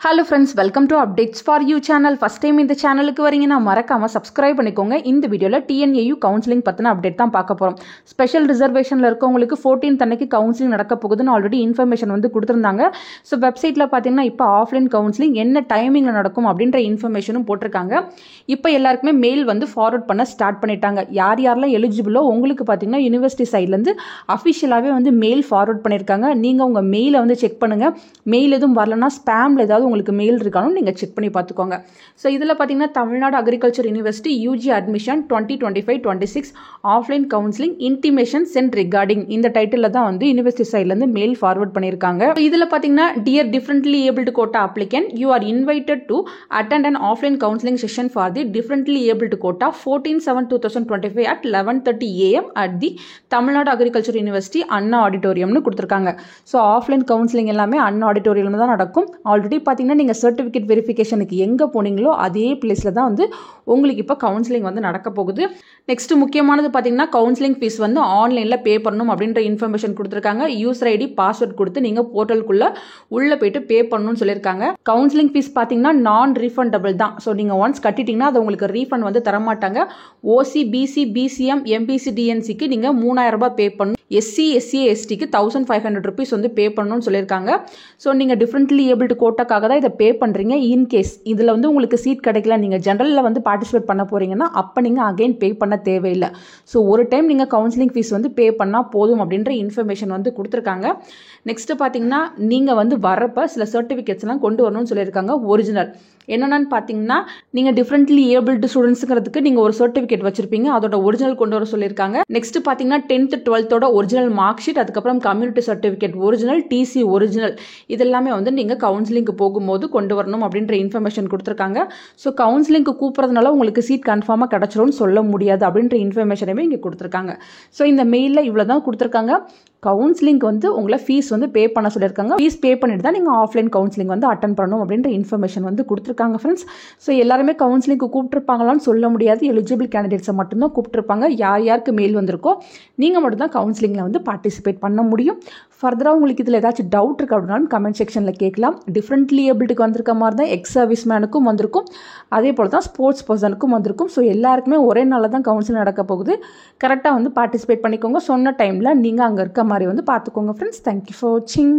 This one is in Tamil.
Hello friends, welcome to Updates for You channel. First time இந்த சேனலுக்கு வரீங்கன்னா மறக்காம subscribe பண்ணிக்கோங்க. இந்த வீடியோல TNAU கவுன்சிலிங் பத்தின அப்டேட் தான் பார்க்க போறோம். ஸ்பெஷல் ரிசர்வேஷன்ல இருக்கவங்களுக்கு 14th அன்னைக்கு கவுன்சிலிங் நடக்க போகுதுன்னு ஆல்ரெடி இன்ஃபர்மேஷன் வந்து கொடுத்திருந்தாங்க. ஸோ வெப்சைட்ல பார்த்தீங்கன்னா இப்போ ஆஃப்லைன் கவுன்சிலிங் என்ன டைமிங்ல நடக்கும் அப்படின்ற இன்ஃபர்மேஷனும் போட்டிருக்காங்க. இப்போ எல்லாருக்குமே மெயில் வந்து ஃபார்வர்ட் பண்ண ஸ்டார்ட் பண்ணிட்டாங்க. யார் யாரெல்லாம் எலிஜிபிளோ உங்களுக்கு பார்த்தீங்கன்னா யூனிவர்சிட்டி சைட்லேருந்து அஃபிஷியலாகவே வந்து மெயில் ஃபார்வர்ட் பண்ணியிருக்காங்க. நீங்கள் உங்கள் மெயிலை வந்து செக் பண்ணுங்கள். மெயில் எதுவும் வரலன்னா ஸ்பேமில் ஏதாவது உங்களுக்கு மெயில் இருக்காலும் நீங்கள் செக் பண்ணி பார்த்துக்கோங்க. ஸோ இதில் பார்த்தீங்கன்னா Tamil Nadu agriculture university UG admission 2025-26 offline counselling intimation sent regarding இந்த டைட்டில் தான் வந்து யூனிவர்சிட்டி சைட்லேருந்து மெயில் ஃபார்வர்ட் பண்ணியிருக்காங்க. இதில் பார்த்தீங்கன்னா dear differently abled quota applicant you are invited to attend an offline counselling session for the differently abled quota 14/7/2025 at 11:30 AM at the Tamil Nadu agriculture university Anna ஆடிட்டோரியம்னு கொடுத்துருக்காங்க. ஸோ ஆஃப்லைன் கவுன்சிலிங் எல்லாமே அண்ணா ஆடிட்டோரியம் தான் நடக்கும். ஆல்ரெடி பார்த்தீங்கன்னா நீங்கள் சர்டிஃபிகேட் வெரிஃபிகேஷனுக்கு எங்கே போனீங்களோ அதே பிளேஸில் தான் வந்து உங்களுக்கு இப்போ கவுன்சிலிங் வந்து நடக்க போகுது. நெக்ஸ்ட் முக்கியமானது பார்த்தீங்கன்னா கவுன்சிலிங் ஃபீஸ் வந்து ஆன்லைனில் பே பண்ணணும் அப்படின்ற இன்ஃபர்மேஷன் கொடுத்துருக்காங்க. யூசர் ஐடி பாஸ்வேர்ட் கொடுத்து நீங்கள் போர்ட்டலுக்குள்ளே உள்ளே போயிட்டு பே பண்ணணும்னு சொல்லியிருக்காங்க. கவுன்சிலிங் ஃபீஸ் பார்த்தீங்கன்னா நான் ரீஃபண்டபிள் தான். ஸோ நீங்கள் ஒன்ஸ் கட்டிட்டீங்கன்னா அது உங்களுக்கு ரீஃபண்ட் வந்து தரமாட்டாங்க. ஓசி, பிசி, பிசிஎம், எம்பிசி, டிஎன்சிக்கு நீங்கள் 3000 ரூபாய் பே பண்ணணும். எஸ்சி, எஸ்சி, எஸ்டிக்கு 1500 rupees வந்து பே பண்ணணும்னு சொல்லியிருக்காங்க. ஸோ நீங்கள் டிஃப்ரெண்ட்லி ஏபிள்டு கோட்டாக்காக தான் இதை பே பண்ணுறீங்க. இன்கேஸ் இதில் வந்து உங்களுக்கு சீட் கிடைக்கல, நீங்கள் ஜென்ரலில் வந்து பார்ட்டிசிபேட் பண்ண போகிறீங்கன்னா அப்போ நீங்கள் அகைன் பே பண்ண தேவையில்லை. ஸோ ஒரு டைம் நீங்கள் கவுன்சிலிங் ஃபீஸ் வந்து பே பண்ணால் போதும் அப்படின்ற இன்ஃபர்மேஷன் வந்து கொடுத்துருக்காங்க. நெக்ஸ்ட்டு பார்த்தீங்கன்னா நீங்கள் வந்து வரப்போ சில சர்டிஃபிகேட்ஸ்லாம் கொண்டு வரணும்னு சொல்லியிருக்காங்க. ஒரிஜினல் என்னென்னு பார்த்தீங்கன்னா நீங்கள் டிஃப்ரெண்ட்லி ஏபிள்டு ஸ்டூடெண்ட்ஸுங்கிறதுக்கு நீங்கள் ஒரு சர்டிஃபிகேட் வச்சிருப்பீங்க, அதோட ஒரிஜினல் கொண்டு வர சொல்லியிருக்காங்க. நெக்ஸ்ட் பார்த்தீங்கன்னா 10th 12th original mark sheet, அதுக்கப்புறம் community certificate original, TC original, இதெல்லாமே வந்து நீங்கள் கவுன்சிலிங்க்கு போகும்போது கொண்டு வரணும் அப்படின்ற இன்ஃபர்மேஷன் கொடுத்துருக்காங்க. ஸோ கவுன்சிலிங்க்கு கூப்பிட்றதுனால உங்களுக்கு சீட் கன்ஃபார்மாக கிடச்சிரும்னு சொல்ல முடியாது அப்படின்ற இன்ஃபர்மேஷனையுமே இங்கே கொடுத்துருக்காங்க. ஸோ இந்த மெயிலில் இவ்வளோ தான் கொடுத்துருக்காங்க. கவுன்சிலிங்க்கு வந்து உங்களை ஃபீஸ் வந்து பே பண்ண சொல்லியிருக்காங்க. ஃபீஸ் பே பண்ணிட்டு தான் நீங்கள் ஆஃப்லைன் கவுன்சிலிங் வந்து அட்டன் பண்ணணும் அப்படின்ற இன்ஃபர்மேஷன் வந்து கொடுத்துருக்காங்க ஃப்ரெண்ட்ஸ். ஸோ எல்லாருமே கவுன்சிலிங்க்கு கூப்பிட்டுருப்பாங்களான்னு சொல்ல முடியாது. எலிஜிபிள் கேண்டிடேட்ஸை மட்டும்தான் கூப்பிட்டுருப்பாங்க. யார் யாருக்கு மெயில் வந்திருக்கோ நீங்கள் மட்டும் தான் கவுன்சிலிங்கில் வந்து பார்ட்டிசிபேட் பண்ண முடியும். ஃபர்தராக உங்களுக்கு இதில் ஏதாச்சும் டவுட் இருக்குது அப்படின்னாலும் கமெண்ட் செக்ஷனில் கேட்கலாம். டிஃப்ரெண்ட்லி ஏபிள்டுக்கு வந்திருக்க மாதிரி தான் எக்ஸ் சர்வீஸ் மேனுக்கும் வந்திருக்கும், அதே போல் தான் ஸ்போர்ட்ஸ் பர்சனுக்கும் வந்திருக்கும். ஸோ எல்லாருக்குமே ஒரே நாளில் தான் கவுன்சிலிங் நடக்க போகுது. கரெக்டாக வந்து பார்ட்டிசிபேட் பண்ணிக்கோங்க. சொன்ன டைமில் நீங்கள் அங்கே இருக்க மாதிரி வந்து பார்த்துக்கோங்க ஃப்ரெண்ட்ஸ். தேங்க்யூ ஃபார் வாட்சிங்.